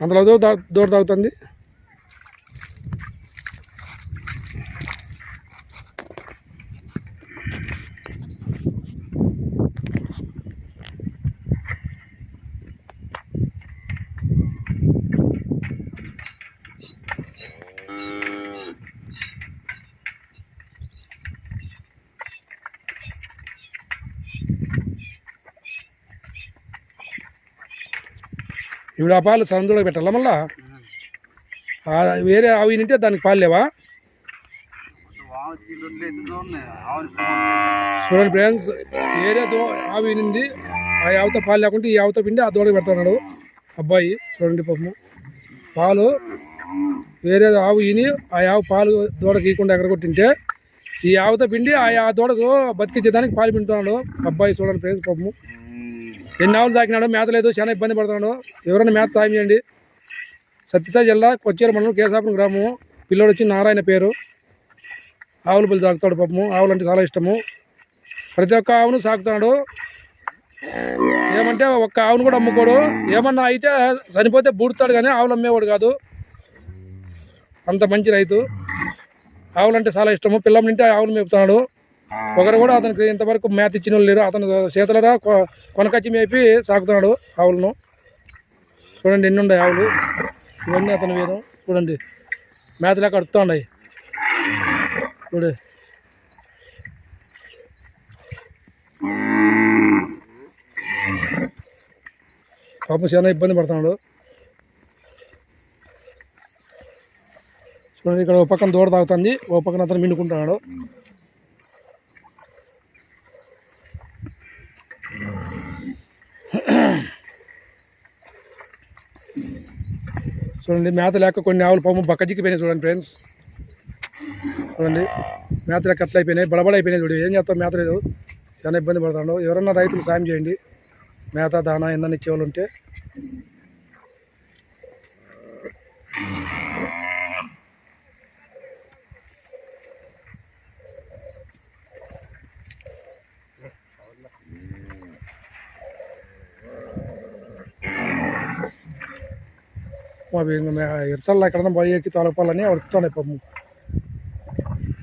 అందులో దూడ తాగుతుంది. ఇప్పుడు ఆ పాలు సందులో పెట్టాలా మళ్ళా? వేరే ఆవు తింటే దానికి పాలు లేవా? చూడండి ఫ్రెండ్స్, వేరే ఆవు ఈనింది, ఆ ఆవుతో పాలు లేకుంటే ఈ ఆవుతో పిండి ఆ దూడకి పెడుతున్నాడు అబ్బాయి. చూడండి పాపము పాలు వేరే ఆవు ఈని ఆ ఆవు పాలు దూడకి ఇవ్వకుండా ఎగరగొట్టింటే ఈ ఆవుతో పిండి ఆ దూడకు బతికించేదానికి పాలు పిండుతున్నాడు అబ్బాయి. చూడండి ఫ్రెండ్స్ పాపము ఎన్ని ఆవులు తాకినాడు, మేత లేదు, చాలా ఇబ్బంది పడుతున్నాడు. ఎవరైనా మేత సాయం చేయండి. సత్యసాయి జిల్లా కొచ్చేరు మండలం కేసాపురం గ్రామము. పిల్లోడు వచ్చి నారాయణ పేరు. ఆవులు పిల్లి సాగుతాడు పాపము. ఆవులు అంటే చాలా ఇష్టము. ప్రతి ఒక్క ఆవును సాగుతున్నాడు. ఏమంటే ఒక్క ఆవును కూడా అమ్ముకోడు. ఏమన్నా అయితే చనిపోతే బూడుతాడు కానీ ఆవులు అమ్మేవాడు కాదు. అంత మంచి రైతు. ఆవులు అంటే చాలా ఇష్టము. పిల్లం నింటే ఆవులు మేపుతున్నాడు. ఒకరు కూడా అతనికి ఇంతవరకు మేత ఇచ్చిన వాళ్ళు లేరు. అతను చేతులరా కొనకచ్చి మేపి సాగుతున్నాడు ఆవులను. చూడండి ఎన్ని ఉన్నాయి ఆవులు. ఇవన్నీ అతని వేదం. చూడండి మేత లేక అడుగుతూ ఉన్నాయి. చూడు పాపం చాలా ఇబ్బంది పడుతున్నాడు. చూడండి ఇక్కడ ఒక పక్కన దూడ తాగుతుంది, ఒక పక్కన అతను మిన్నుకుంటున్నాడు. చూడండి మేత లేక కొన్ని ఆవులు పాపం బక్కజిక్కిపోయినాయి. చూడండి ఫ్రెండ్స్, చూడండి మేత లేక అట్లా అయిపోయినాయి, బడబడ అయిపోయినాయి. చూడు ఏం చేస్తాం, మేత లేదు, చాలా ఇబ్బంది పడుతున్నాడు. ఎవరన్నా రైతులు సాయం చేయండి, మేత దానా ఏందని ఇచ్చేవాళ్ళు ఉంటే. ఇరసల్లో ఎక్కడన్నా పోయి ఎక్కి తొలపాలని అడుగుతున్నాయి పాపం.